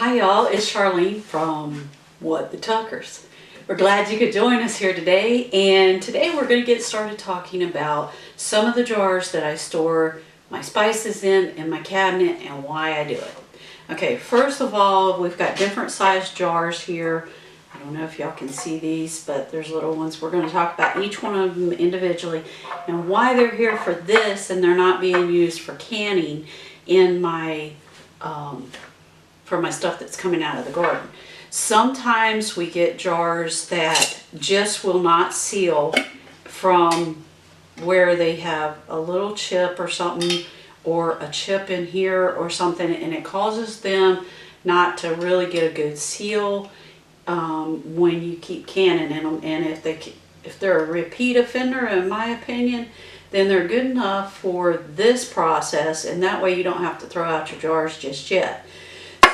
Hi y'all, it's Charlene from What the Tuckers. We're glad you could join us here today, and today we're going to get started talking about some of the jars that I store my spices in my cabinet and why I do it. Okay, first of all, we've got different sized jars here. I don't know if y'all can see these, but there's little ones. We're going to talk about each one of them individually and why they're here for this and they're not being used for canning in my for my stuff that's coming out of the garden. Sometimes we get jars that just will not seal from where they have a little chip or something, or a chip in here or something, and it causes them not to really get a good seal when you keep canning in them. And if they're a repeat offender, in my opinion, then they're good enough for this process, and that way you don't have to throw out your jars just yet.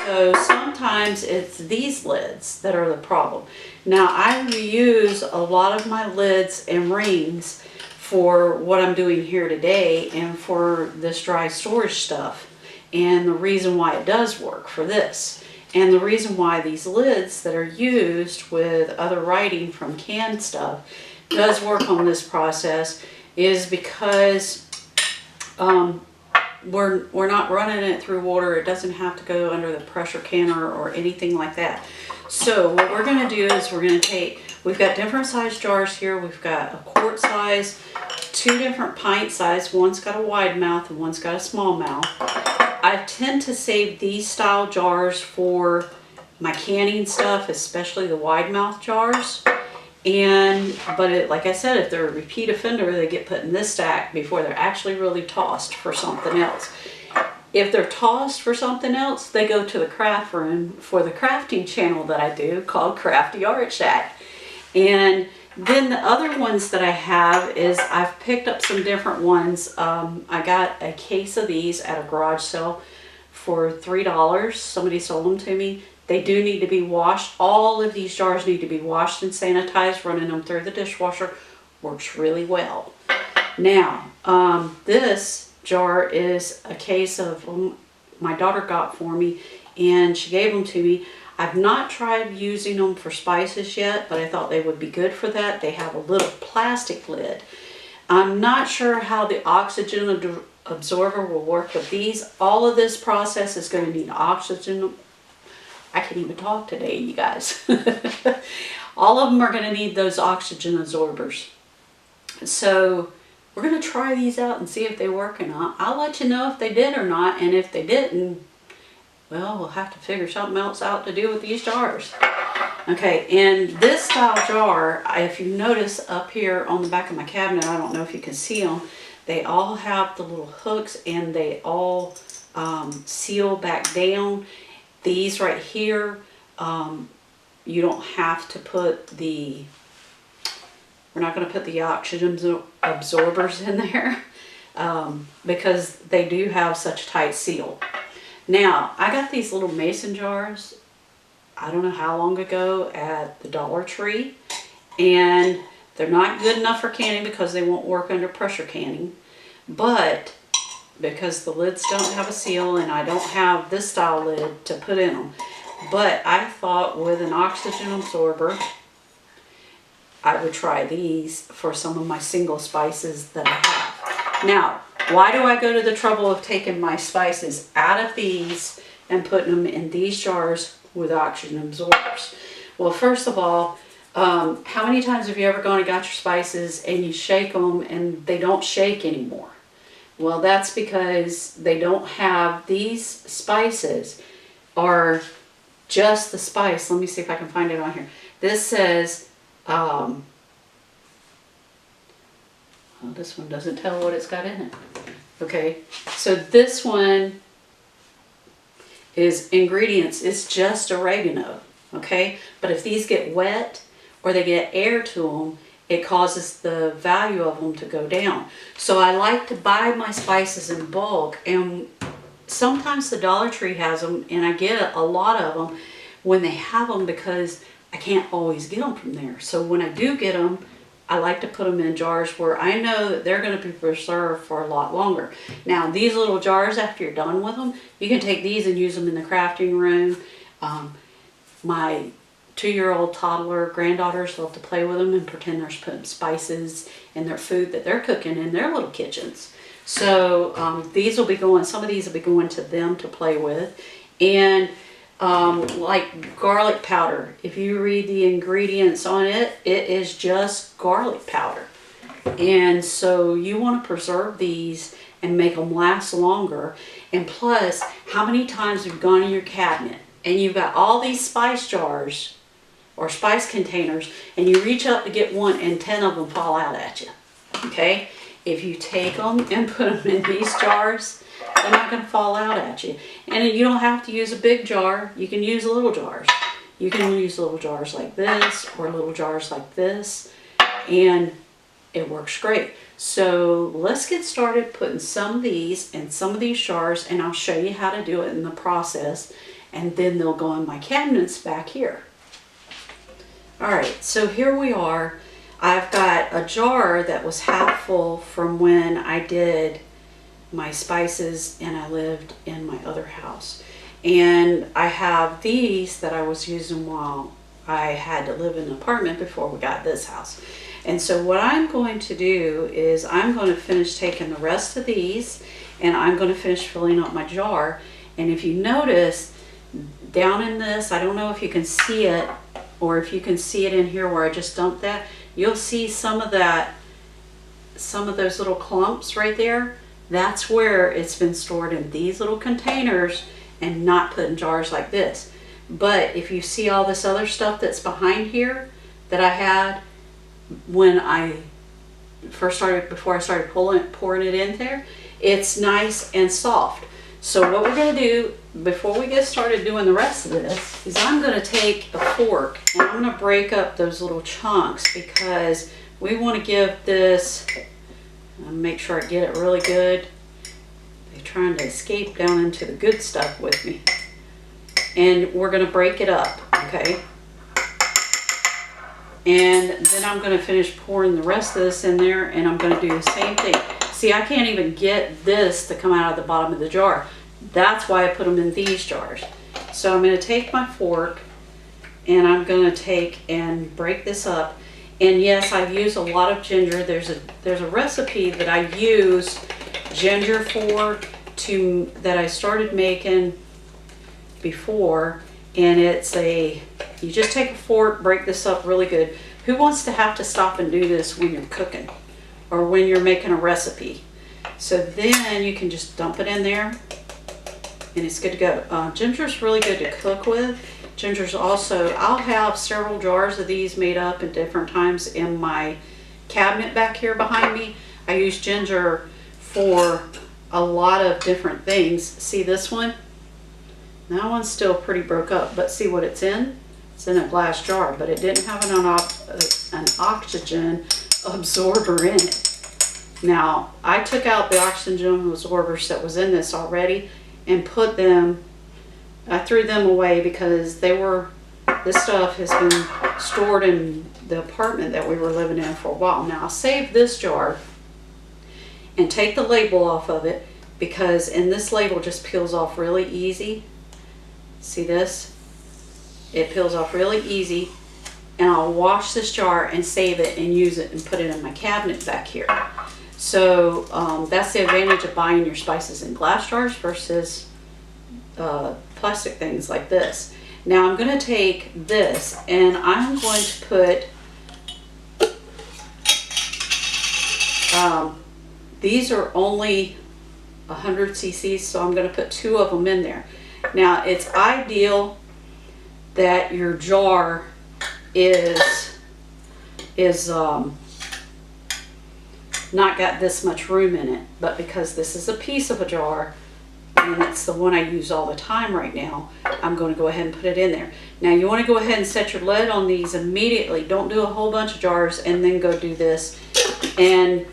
So sometimes it's these lids that are the problem. Now I reuse a lot of my lids and rings for what I'm doing here today and for this dry storage stuff, and the reason why it does work for this, and the reason why these lids that are used with other writing from canned stuff does work on this process is because we're not running it through water. It doesn't have to go under the pressure canner or anything like that. So what we're going to do is we've got different size jars here. We've got a quart size, two different pint size. One's got a wide mouth and one's got a small mouth. I tend to save these style jars for my canning stuff, especially the wide mouth jars. But like I said, if they're a repeat offender, they get put in this stack before they're actually really tossed for something else. If they're tossed for something else, they go to the craft room for the crafting channel that I do called Crafty Art Shack. And then the other ones that I have is I've picked up some different ones. I got a case of these at a garage sale for $3. Somebody sold them to me. They do need to be washed. All of these jars need to be washed and sanitized. Running them through the dishwasher works really well. Now, this jar is a case of my daughter got for me, and she gave them to me. I've not tried using them for spices yet, but I thought they would be good for that. They have a little plastic lid. I'm not sure how the oxygen absorber will work with these. All of this process is going to need oxygen. I can't even talk today, you guys. All of them are going to need those oxygen absorbers. So we're going to try these out and see if they work or not. I'll let you know if they did or not, and if they didn't, well, we'll have to figure something else out to do with these jars. Okay, and this style jar, if you notice up here on the back of my cabinet, I don't know if you can see them, they all have the little hooks and they all seal back down. These right here, you don't have to put we're not going to put the oxygen absorbers in there because they do have such a tight seal. Now, I got these little mason jars, I don't know how long ago, at the Dollar Tree, and they're not good enough for canning because they won't work under pressure canning, but because the lids don't have a seal and I don't have this style lid to put in them. But I thought with an oxygen absorber, I would try these for some of my single spices that I have. Now, why do I go to the trouble of taking my spices out of these and putting them in these jars with oxygen absorbers? Well, first of all, how many times have you ever gone and got your spices and you shake them and they don't shake anymore? Well, that's because they don't have, these spices are just the spice. Let me see if I can find it on here. This says, well, this one doesn't tell what it's got in it. Okay, so this one is ingredients. It's just oregano, okay? But if these get wet or they get air to them, it causes the value of them to go down. So I like to buy my spices in bulk, and sometimes the Dollar Tree has them, and I get a lot of them when they have them because I can't always get them from there. So when I do get them, I like to put them in jars where I know that they're going to be preserved for a lot longer. Now, these little jars, after you're done with them, you can take these and use them in the crafting room. My 2-year-old toddler granddaughters love to play with them and pretend they're putting spices in their food that they're cooking in their little kitchens. So these will be going, some of these will be going to them to play with. And like garlic powder, if you read the ingredients on it, it is just garlic powder. And so you want to preserve these and make them last longer. And plus, how many times have you gone in your cabinet and you've got all these spice jars or spice containers, and you reach up to get one and 10 of them fall out at you? Okay? If you take them and put them in these jars, they're not going to fall out at you. And you don't have to use a big jar. You can use little jars. You can use little jars like this or little jars like this, and it works great. So let's get started putting some of these in some of these jars, and I'll show you how to do it in the process, and then they'll go in my cabinets back here. Alright, so here we are. I've got a jar that was half full from when I did my spices and I lived in my other house. And I have these that I was using while I had to live in an apartment before we got this house. And so what I'm going to do is I'm going to finish taking the rest of these, and I'm going to finish filling up my jar. And if you notice down in this, I don't know if you can see it or if you can see it in here where I just dumped that, you'll see some of that, some of those little clumps right there. That's where it's been stored in these little containers and not put in jars like this. But if you see all this other stuff that's behind here that I had when I first started, before I started pouring it in there, it's nice and soft. So what we're going to do before we get started doing the rest of this is I'm going to take a fork and I'm going to break up those little chunks, because we want to give this, make sure I get it really good. They're trying to escape down into the good stuff with me. And we're going to break it up, okay? And then I'm going to finish pouring the rest of this in there, and I'm going to do the same thing. See, I can't even get this to come out of the bottom of the jar. That's why I put them in these jars. So I'm going to take my fork and I'm going to take and break this up. And yes, I use a lot of ginger. There's a recipe that I use ginger for that I started making before, and it's you just take a fork, break this up really good. Who wants to have to stop and do this when you're cooking or when you're making a recipe? So then you can just dump it in there and it's good to go. Ginger's really good to cook with. Ginger's also, I'll have several jars of these made up at different times in my cabinet back here behind me. I use ginger for a lot of different things. See this one? That one's still pretty broke up, but see what it's in? It's in a glass jar, but it didn't have an oxygen absorber in it. Now, I took out the oxygen absorbers that was in this already and put them, I threw them away because this stuff has been stored in the apartment that we were living in for a while. Now, I'll save this jar and take the label off of it, because in this label just peels off really easy. See this? It peels off really easy, and I'll wash this jar and save it and use it and put it in my cabinet back here. So that's the advantage of buying your spices in glass jars versus plastic things like this. Now I'm going to take this and I'm going to put, these are only 100 cc's, so I'm going to put 2 of them in there. Now it's ideal that your jar is not got this much room in it, but because this is a piece of a jar and it's the one I use all the time right now, I'm going to go ahead and put it in there. Now you want to go ahead and set your lid on these immediately. Don't do a whole bunch of jars and then go do this and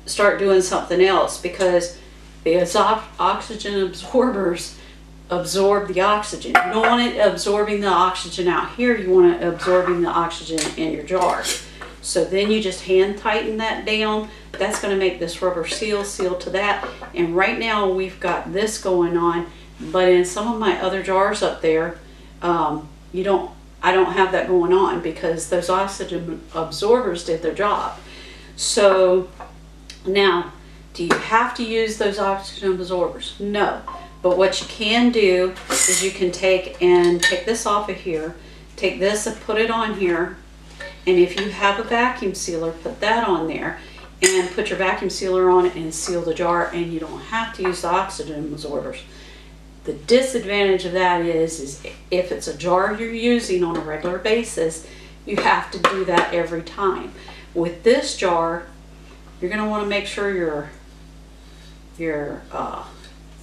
start doing something else, because the oxygen absorbers absorb the oxygen. You don't want it absorbing the oxygen out here, you want it absorbing the oxygen in your jar. So then you just hand tighten that down. That's going to make this rubber seal to that. And right now we've got this going on, but in some of my other jars up there, I don't have that going on because those oxygen absorbers did their job. So now, do you have to use those oxygen absorbers? No. But what you can do is you can take this off of here, take this and put it on here, and if you have a vacuum sealer, put that on there and put your vacuum sealer on it and seal the jar, and you don't have to use the oxygen absorbers. The disadvantage of that is if it's a jar you're using on a regular basis, you have to do that every time. With this jar, you're going to want to make sure your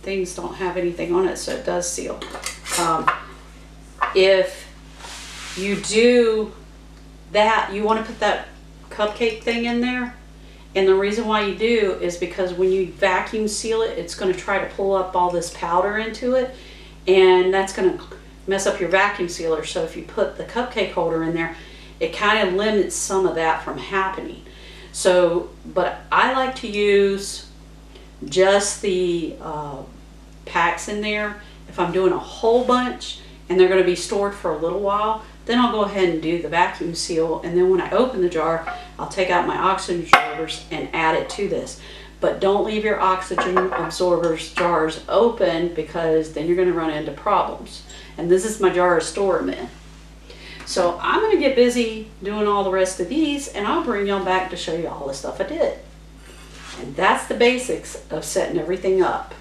things don't have anything on it so it does seal. If you do that, you want to put that cupcake thing in there. And the reason why you do is because when you vacuum seal it, it's going to try to pull up all this powder into it, and that's going to mess up your vacuum sealer. So if you put the cupcake holder in there, it kind of limits some of that from happening. So, but I like to use just the packs in there. If I'm doing a whole bunch and they're going to be stored for a little while, then I'll go ahead and do the vacuum seal, and then when I open the jar, I'll take out my oxygen absorbers and add it to this. But don't leave your oxygen absorbers jars open, because then you're going to run into problems. And this is my jar to store them in. So I'm going to get busy doing all the rest of these, and I'll bring y'all back to show you all the stuff I did. And that's the basics of setting everything up.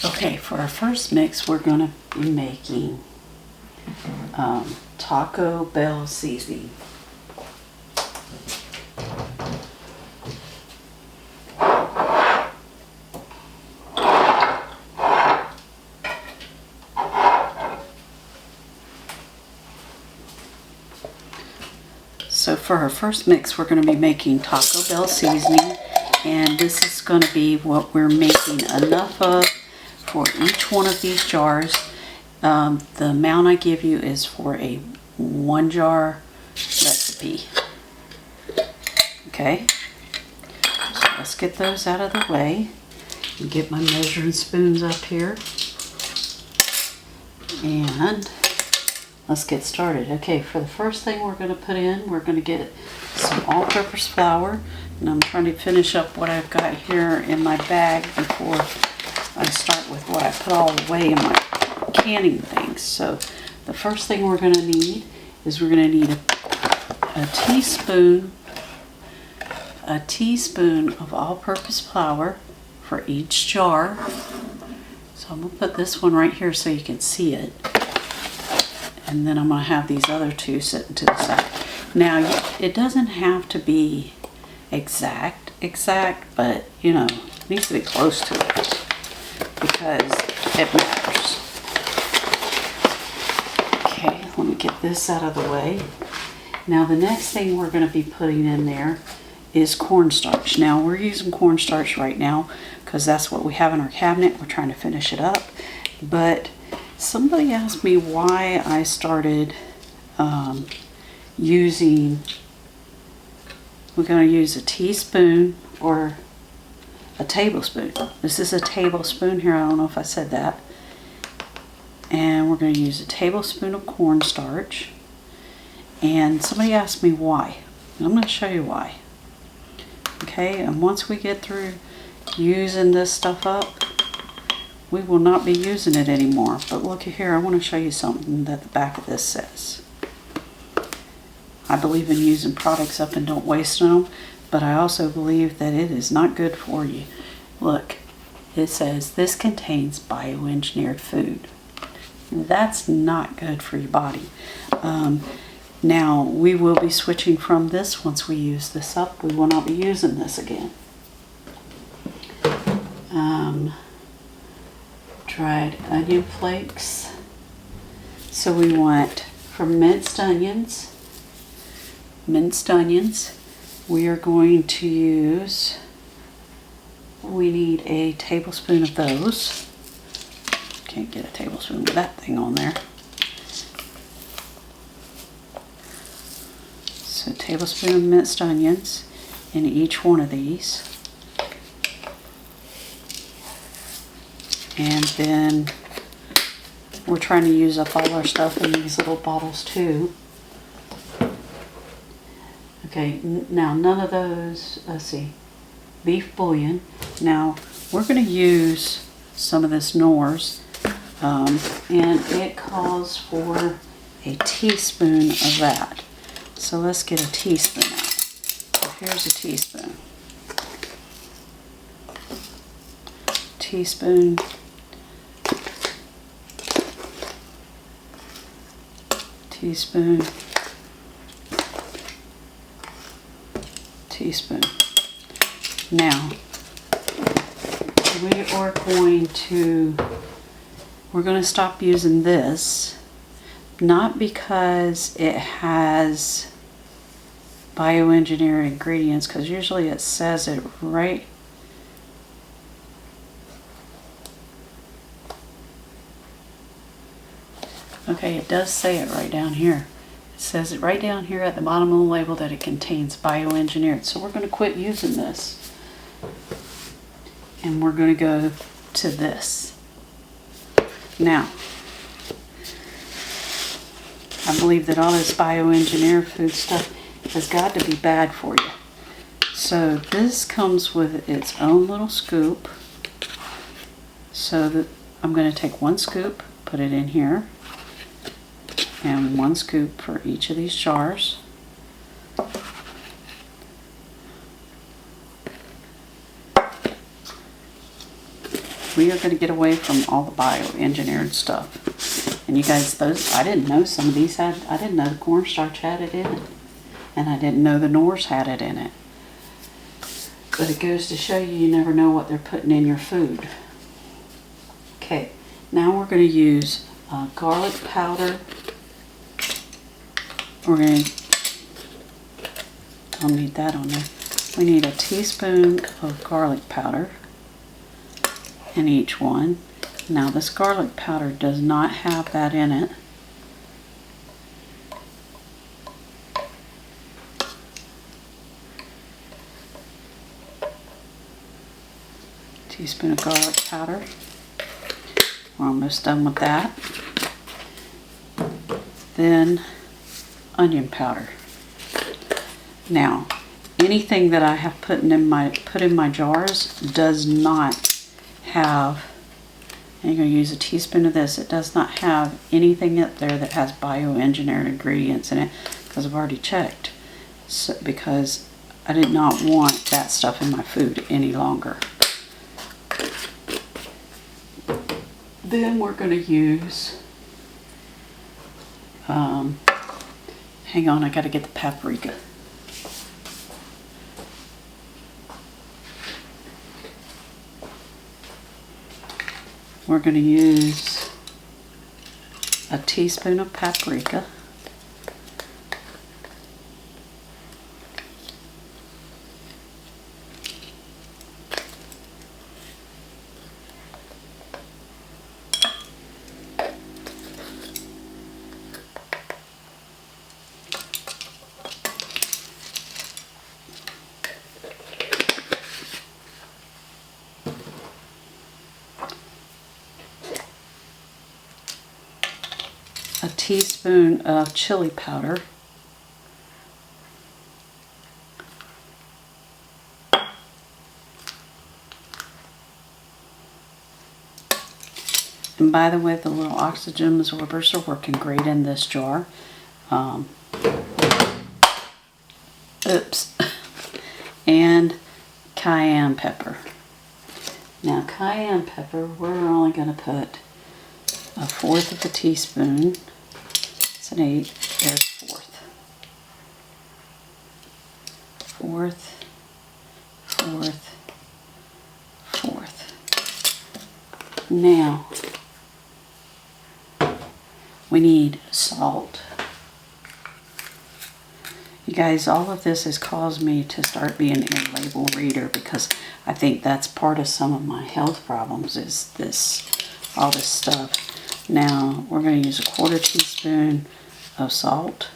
Okay, for our first mix, we're going to be making Taco Bell seasoning. So for our first mix, we're going to be making Taco Bell seasoning, and this is going to be what we're making enough of for each one of these jars. The amount I give you is for a 1 jar recipe. Okay, so let's get those out of the way and get my measuring spoons up here, and let's get started. Okay, for the first thing we're going to put in, we're going to get some all-purpose flour, and I'm trying to finish up what I've got here in my bag before I start with what I put all the way in my canning things. So the first thing we're going to need is we're going to need a teaspoon of all-purpose flour for each jar. So I'm going to put this one right here so you can see it. And then I'm going to have these other two sitting to the side. Now, it doesn't have to be exact, but you know, it needs to be close to it, because it matters. Okay, let me get this out of the way. Now the next thing we're going to be putting in there is cornstarch. Now we're using cornstarch right now because that's what we have in our cabinet. We're trying to finish it up. But somebody asked me why I started using, we're going to use a teaspoon or a tablespoon. This is a tablespoon here. I don't know if I said that. And we're going to use a tablespoon of cornstarch. And somebody asked me why. And I'm going to show you why. Okay, and once we get through using this stuff up, we will not be using it anymore. But look here, I want to show you something that the back of this says. I believe in using products up and don't waste them. But I also believe that it is not good for you. Look, it says this contains bioengineered food. That's not good for your body. Now, we will be switching from this once we use this up. We will not be using this again. Dried onion flakes. So we want, for minced onions, we are going to use, we need a tablespoon of those. Can't get a tablespoon with that thing on there. So a tablespoon of minced onions. in each one of these. And then we're trying to use up all our stuff in these little bottles too. Okay, now none of those, let's see, beef bouillon. Now we're going to use some of this Knorr's, and it calls for a teaspoon of that. So let's get a teaspoon out. So here's a teaspoon. Teaspoon. Teaspoon. Teaspoon. Now, we're going to stop using this, not because it has bioengineered ingredients, because usually it says it right. Okay, it does say it right down here. It says it right down here at the bottom of the label that it contains bioengineered. So we're going to quit using this. And we're going to go to this. Now, I believe that all this bioengineered food stuff has got to be bad for you. So this comes with its own little scoop. So that I'm going to take one scoop, put it in here, and one scoop for each of these jars. We are going to get away from all the bioengineered stuff. And you guys, those, I didn't know some of these had, I didn't know the cornstarch had it in it. And I didn't know the Knorr's had it in it. But it goes to show you, you never know what they're putting in your food. Okay, now we're going to use garlic powder. We're going to, I'll need that on there. We need a teaspoon of garlic powder in each one. Now this garlic powder does not have that in it. Teaspoon of garlic powder. We're almost done with that. Then onion powder. Now, anything that I have put in my jars does not have, and you're going to use a teaspoon of this, it does not have anything up there that has bioengineered ingredients in it, because I've already checked. So, because I did not want that stuff in my food any longer. Then we're going to use, hang on, I got to get the paprika. We're going to use a teaspoon of paprika. A teaspoon of chili powder. And by the way, the little oxygen absorbers are working great in this jar. Oops. And cayenne pepper. Now cayenne pepper, we're only going to put a fourth of a teaspoon. It's an 8, there's fourth. Fourth, fourth, fourth. Now, we need salt. You guys, all of this has caused me to start being a label reader, because I think that's part of some of my health problems is this, all this stuff. Now, we're going to use a 1/4 teaspoon of salt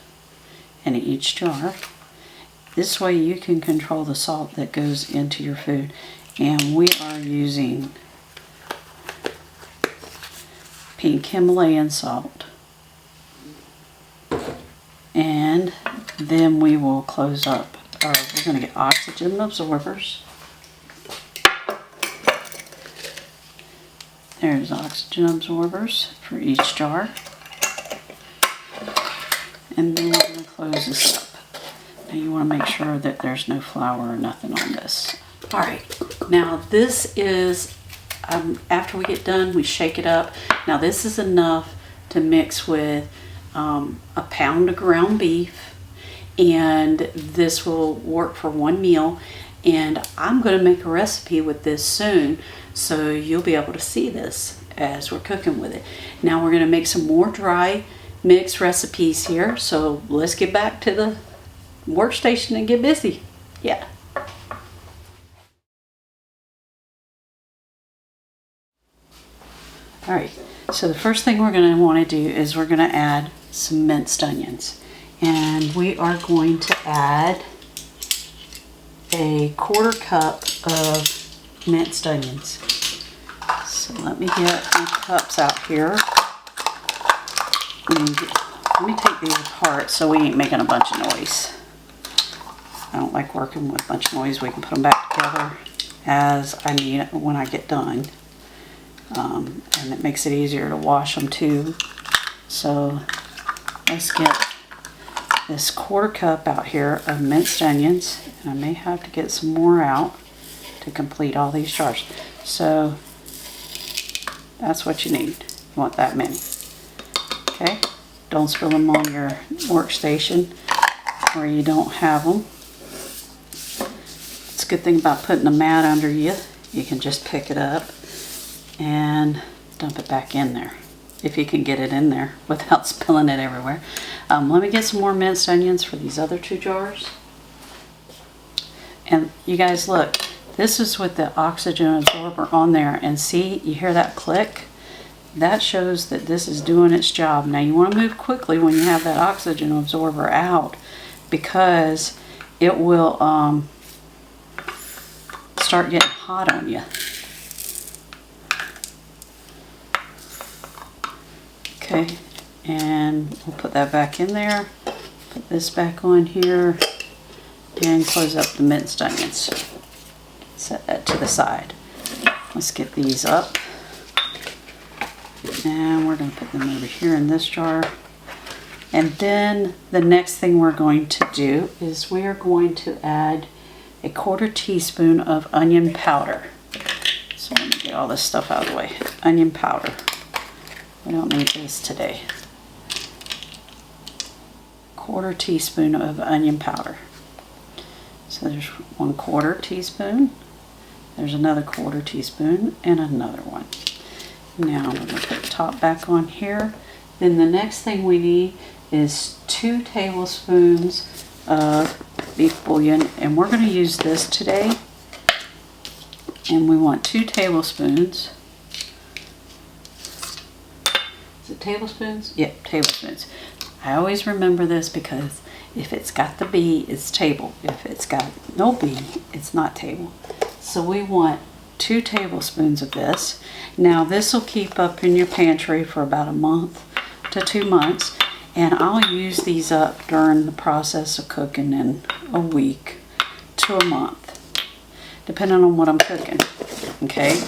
in each jar. This way you can control the salt that goes into your food. And we are using pink Himalayan salt. And then we will close up, or we're going to get oxygen absorbers. There's oxygen absorbers for each jar. And then we're going to close this up. Now you want to make sure that there's no flour or nothing on this. Alright, now this is, after we get done, we shake it up. Now this is enough to mix with a pound of ground beef, and this will work for one meal. And I'm going to make a recipe with this soon, so you'll be able to see this as we're cooking with it. Now we're going to make some more dry mix recipes here, so let's get back to the workstation and get busy. Yeah. Alright, so the first thing we're going to want to do is we're going to add some minced onions. And we are going to add a 1/4 cup of minced onions. So let me get my cups out here. Let me take these apart so we ain't making a bunch of noise. I don't like working with a bunch of noise. We can put them back together as I need it when I get done. And it makes it easier to wash them too. So let's get this 1/4 cup out here of minced onions. And I may have to get some more out to complete all these jars. So that's what you need. You want that many. Okay? Don't spill them on your workstation where you don't have them. It's a good thing about putting a mat under you. You can just pick it up and dump it back in there, if you can get it in there without spilling it everywhere. Let me get some more minced onions for these other 2 jars. And you guys look, this is with the oxygen absorber on there, and see, you hear that click? That shows that this is doing its job. Now you want to move quickly when you have that oxygen absorber out, because it will start getting hot on you. Okay, and we'll put that back in there, put this back on here, and close up the minced onions. Set that to the side. Let's get these up. And we're going to put them over here in this jar. And then the next thing we're going to do is we are going to add a 1/4 teaspoon of onion powder. So let me get all this stuff out of the way. Onion powder. We don't need this today. 1/4 teaspoon of onion powder. So there's 1/4 teaspoon. There's another 1/4 teaspoon and another one. Now we're going to put the top back on here. Then the next thing we need is 2 tablespoons of beef bouillon, and we're going to use this today. And we want 2 tablespoons. Is it tablespoons? Yep, tablespoons. I always remember this because if it's got the B, it's table. If it's got no B, it's not table. So we want 2 tablespoons of this. Now this will keep up in your pantry for about a month to 2 months, and I'll use these up during the process of cooking in a week to a month, depending on what I'm cooking. Okay,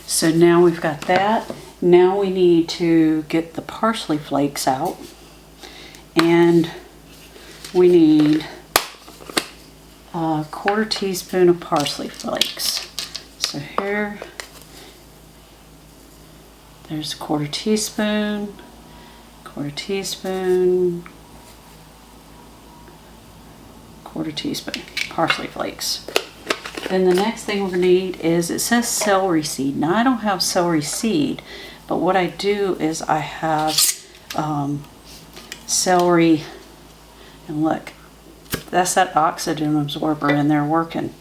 so now we've got that. Now we need to get the parsley flakes out, and we need a 1/4 teaspoon of parsley flakes. So here, there's a 1/4 teaspoon, 1/4 teaspoon, 1/4 teaspoon parsley flakes. Then the next thing we're going to need is, it says celery seed. Now I don't have celery seed, but what I do is I have celery, and look, that's that oxygen absorber in there working.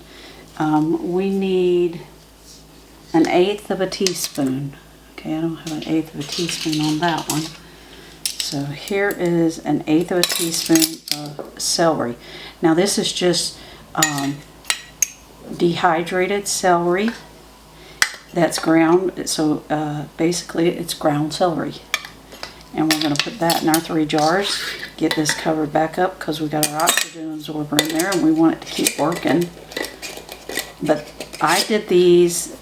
We need 1/8 of a teaspoon. Okay, I don't have 1/8 of a teaspoon on that one. So here is 1/8 of a teaspoon of celery. Now this is just dehydrated celery that's ground. So basically it's ground celery. And we're going to put that in our 3 jars. Get this covered back up because we got our oxygen absorber in there and we want it to keep working. But I did these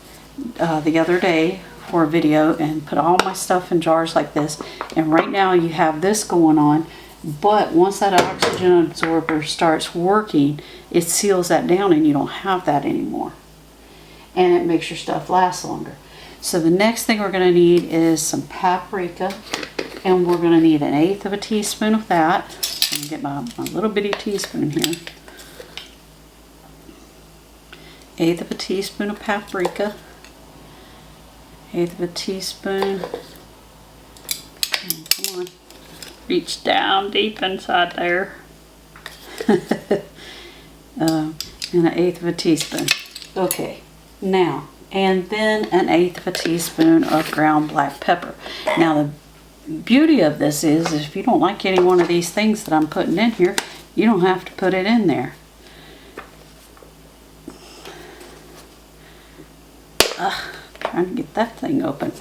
the other day for a video and put all my stuff in jars like this. And right now you have this going on. But once that oxygen absorber starts working, it seals that down and you don't have that anymore. And it makes your stuff last longer. So the next thing we're going to need is some paprika. And we're going to need 1/8 of a teaspoon of that. I'm going to get my little bitty teaspoon here. 1/8 of a teaspoon of paprika. 1/8 of a teaspoon. Come on. Reach down deep inside there. And 1/8 of a teaspoon. Okay. Now, and then 1/8 of a teaspoon of ground black pepper. Now the beauty of this is if you don't like any one of these things that I'm putting in here, you don't have to put it in there. Trying to get that thing open.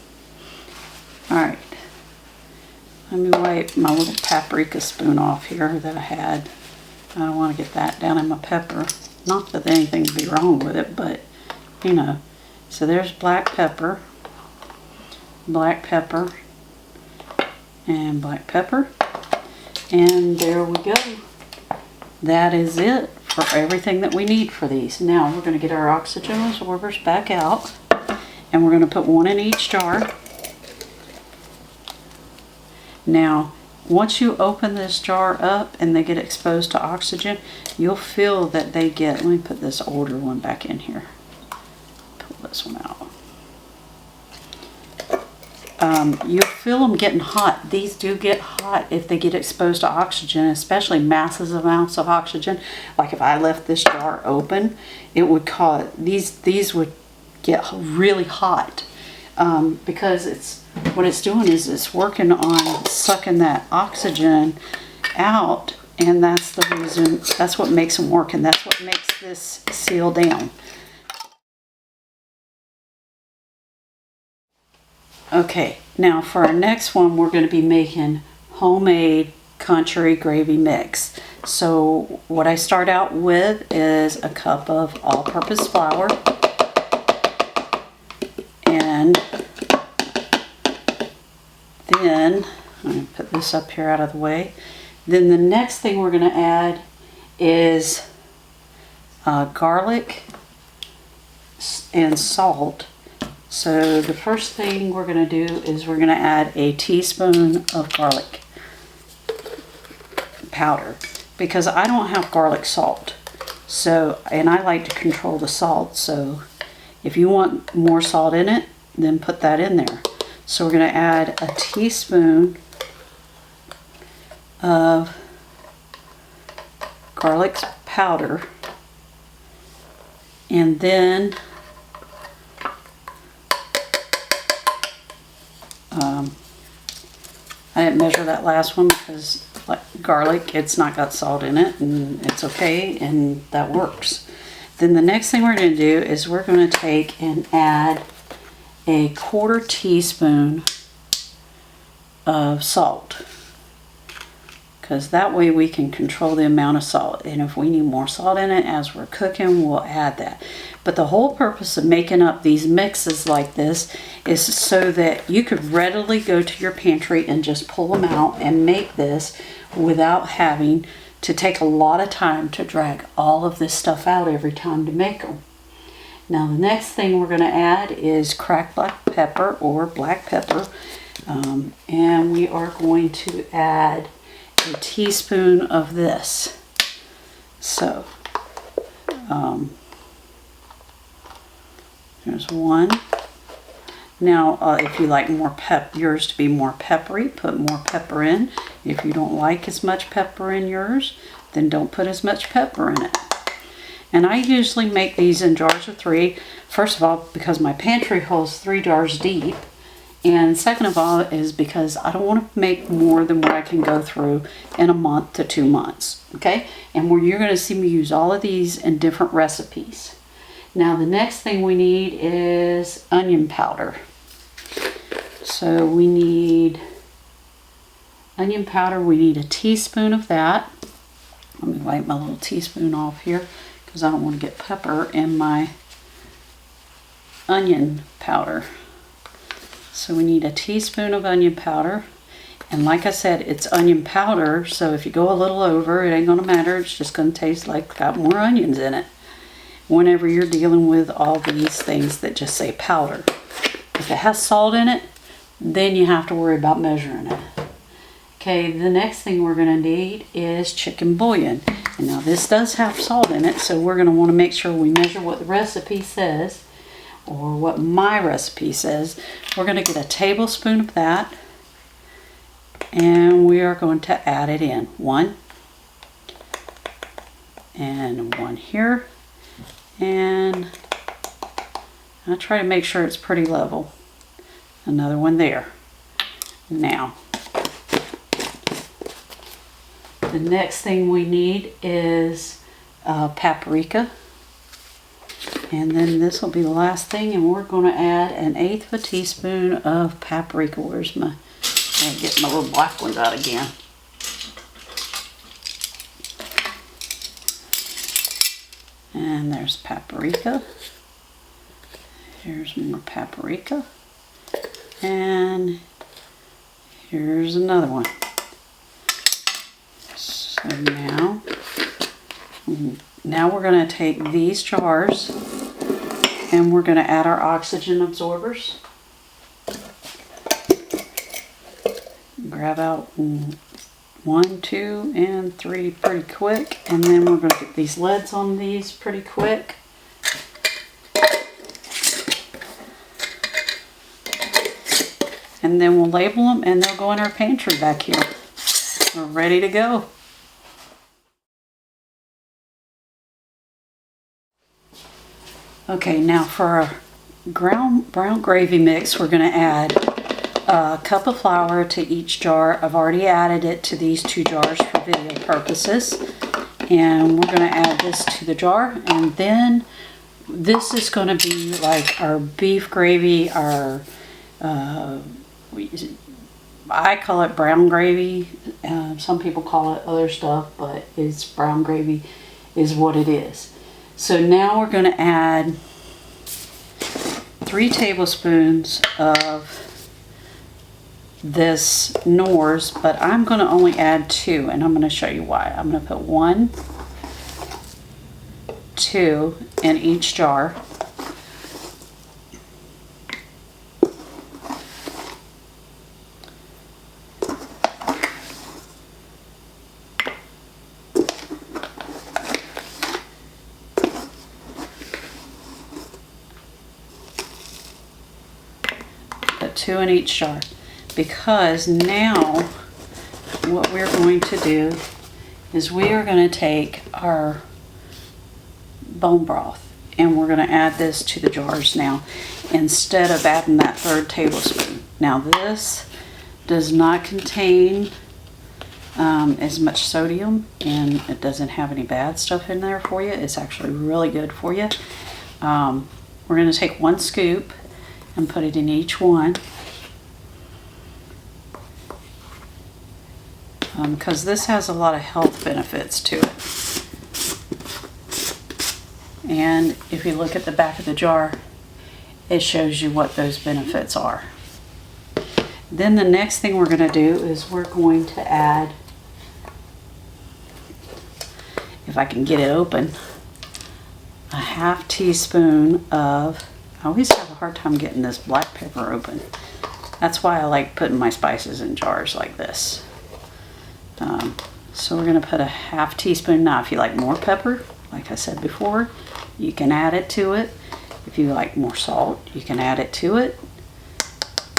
Alright. Let me wipe my little paprika spoon off here that I had. I don't want to get that down in my pepper. Not that anything would be wrong with it, but you know. So there's black pepper. Black pepper. And black pepper, and there we go. That is it for everything that we need for these. Now we're going to get our oxygen absorbers back out, and we're going to put 1 in each jar. Now once you open this jar up and they get exposed to oxygen, you'll feel that they get, let me put this older one back in here, pull this one out. You'll feel them getting hot. These do get hot if they get exposed to oxygen, especially massive amounts of oxygen. Like if I left this jar open, it would cause, these would get really hot because it's, what it's doing is it's working on sucking that oxygen out, and that's the reason, that's what makes them work, and that's what makes this seal down. Okay, now for our next one, we're going to be making homemade country gravy mix. So what I start out with is a cup of all-purpose flour, and then I'm going to put this up here out of the way. Then the next thing we're going to add is garlic and salt. So the first thing we're going to do is we're going to add a teaspoon of garlic powder, because I don't have garlic salt. So, and I like to control the salt, so if you want more salt in it, then put that in there. So we're going to add a teaspoon of garlic powder, and then I didn't measure that last one because, like garlic, it's not got salt in it, and it's okay, and that works. Then the next thing we're going to do is we're going to take and add a 1/4 teaspoon of salt, because that way we can control the amount of salt, and if we need more salt in it as we're cooking, we'll add that. But the whole purpose of making up these mixes like this is so that you could readily go to your pantry and just pull them out and make this without having to take a lot of time to drag all of this stuff out every time to make them. Now the next thing we're going to add is cracked black pepper or black pepper, and we are going to add a teaspoon of this. So there's one. Now if you like yours to be more peppery, put more pepper in. If you don't like as much pepper in yours, then don't put as much pepper in it. And I usually make these in jars of 3. First of all, because my pantry holds 3 jars deep, And second of all is because I don't want to make more than what I can go through in a month to 2 months. Okay? And you're going to see me use all of these in different recipes. Now the next thing we need is onion powder. So we need onion powder. We need a teaspoon of that. Let me wipe my little teaspoon off here because I don't want to get pepper in my onion powder. So we need a teaspoon of onion powder. And like I said, it's onion powder, so if you go a little over, it ain't going to matter. It's just going to taste like it's got more onions in it whenever you're dealing with all these things that just say powder. If it has salt in it, then you have to worry about measuring it. Okay, the next thing we're going to need is chicken bouillon. And now this does have salt in it, so we're going to want to make sure we measure what the recipe says, or what my recipe says. We're going to get a tablespoon of that, and we are going to add it in. 1, and 1 here, and I try to make sure it's pretty level. Another one there. Now, the next thing we need is paprika. And then this will be the last thing, and we're going to add 1/8 of a teaspoon of paprika. Where's my, I'll get my little black ones out again. And there's paprika. Here's more paprika. And here's another one. So now we're going to take these jars and we're going to add our oxygen absorbers. Grab out 1, 2, and 3 pretty quick, and then we're going to get these lids on these pretty quick. And then we'll label them and they'll go in our pantry back here. We're ready to go. Okay, now for our brown gravy mix, we're going to add a cup of flour to each jar. I've already added it to these 2 jars for video purposes. And we're going to add this to the jar. And then this is going to be like our beef gravy, our I call it brown gravy. Some people call it other stuff, but it's brown gravy is what it is. So now we're going to add 3 tablespoons of this Knorr's, but I'm going to only add 2, and I'm going to show you why. I'm going to put 1, 2 in each jar. Put 2 in each jar, because now what we're going to do is we are going to take our bone broth and we're going to add this to the jars now instead of adding that 3rd tablespoon. Now this does not contain as much sodium, and it doesn't have any bad stuff in there for you. It's actually really good for you. We're going to take 1 scoop and put it in each one, because this has a lot of health benefits to it. And if you look at the back of the jar, it shows you what those benefits are. Then the next thing we're going to do is we're going to add, if I can get it open, a 1/2 teaspoon of, I always have a hard time getting this black pepper open. That's why I like putting my spices in jars like this. So we're going to put a 1/2 teaspoon. Now if you like more pepper, like I said before, you can add it to it. If you like more salt, you can add it to it.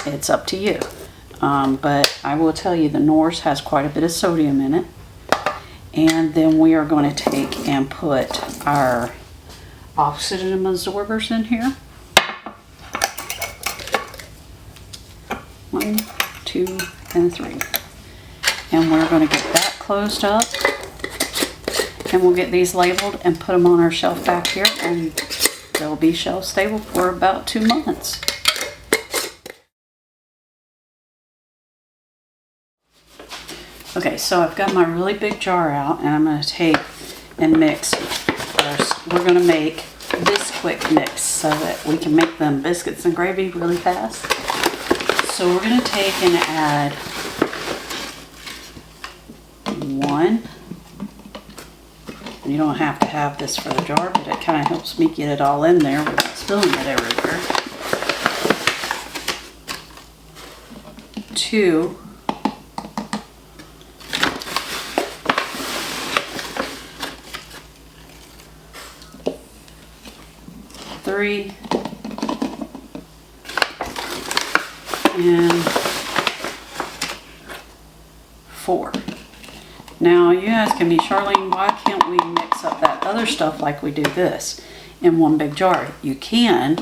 It's up to you. But I will tell you the Knorr's has quite a bit of sodium in it. And then we are going to take and put our oxygen absorbers in here. 1, 2, and 3. And we're going to get that closed up. And we'll get these labeled and put them on our shelf back here, and they'll be shelf stable for about 2 months. Okay, so I've got my really big jar out, and I'm going to take and mix. We're going to make this quick mix so that we can make them biscuits and gravy really fast. So we're going to take and add 1. You don't have to have this for the jar, but it kind of helps me get it all in there without spilling it everywhere. 2. 3. And 4. Now you asking me, Charlene, why can't we mix up that other stuff like we do this in one big jar? You can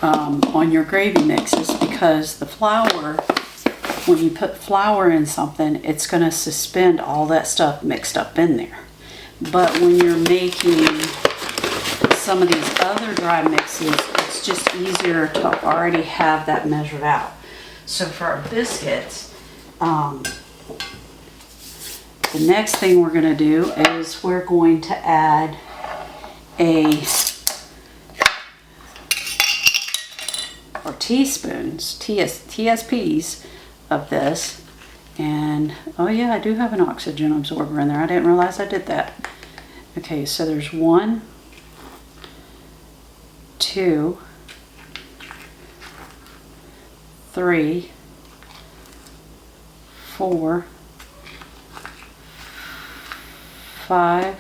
on your gravy mixes, because the flour, when you put flour in something, it's going to suspend all that stuff mixed up in there. But when you're making some of these other dry mixes, it's just easier to already have that measured out. So for our biscuits, the next thing we're going to do is we're going to add teaspoons, TSPs of this. And oh yeah, I do have an oxygen absorber in there. I didn't realize I did that. Okay, so there's 1, 2, 3, 4, 5,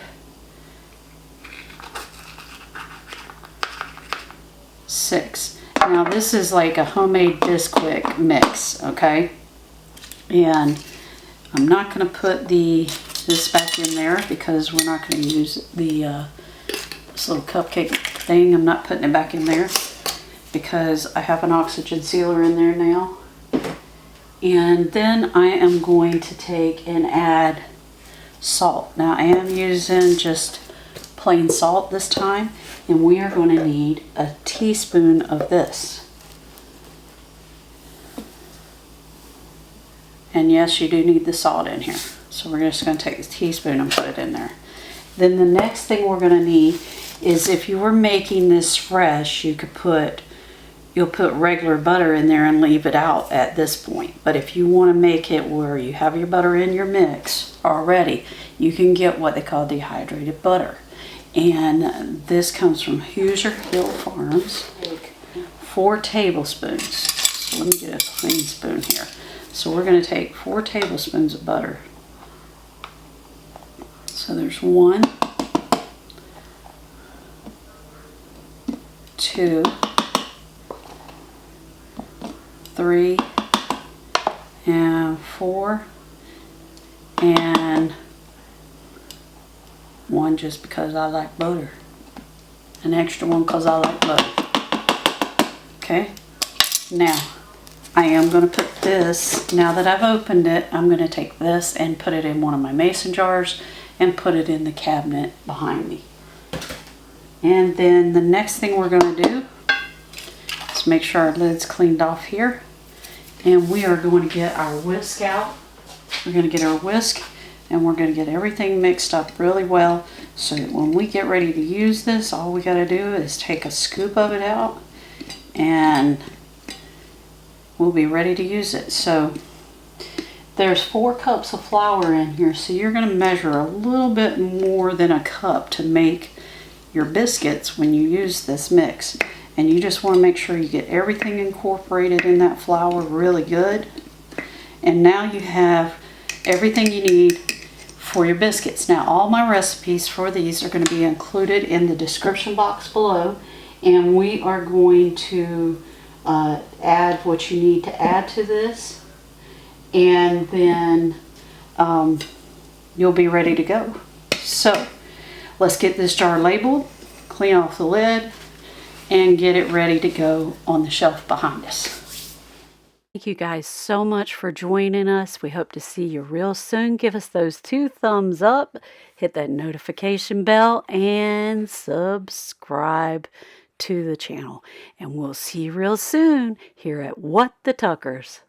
6. Now this is like a homemade Bisquick mix, okay? And I'm not going to put this back in there because we're not going to use this little cupcake thing. I'm not putting it back in there because I have an oxygen sealer in there now. And then I am going to take and add salt. Now I am using just plain salt this time, and we are going to need a teaspoon of this. And yes, you do need the salt in here. So we're just going to take a teaspoon and put it in there. Then the next thing we're going to need is, if you were making this fresh, you'll put regular butter in there and leave it out at this point. But if you want to make it where you have your butter in your mix already, you can get what they call dehydrated butter. And this comes from Hoosier Hill Farms. 4 tablespoons. So let me get a clean spoon here. So we're going to take 4 tablespoons of butter. So there's 1, 2, 3, and 4, and 1 just because I like butter. An extra one because I like butter. Okay, now I am going to put this, now that I've opened it, I'm going to take this and put it in one of my mason jars and put it in the cabinet behind me. And then the next thing we're going to do is make sure our lid's cleaned off here. And we are going to get our whisk out. We're going to get our whisk, and we're going to get everything mixed up really well so that when we get ready to use this, all we got to do is take a scoop of it out and we'll be ready to use it. So there's 4 cups of flour in here, so you're going to measure a little bit more than a cup to make your biscuits when you use this mix. And you just want to make sure you get everything incorporated in that flour really good. And now you have everything you need for your biscuits. Now all my recipes for these are going to be included in the description box below. And we are going to add what you need to add to this. And then you'll be ready to go. So let's get this jar labeled, clean off the lid, and get it ready to go on the shelf behind us. Thank you guys so much for joining us. We hope to see you real soon. Give us those 2 thumbs up, hit that notification bell, and subscribe to the channel. And we'll see you real soon here at What the Tuckers.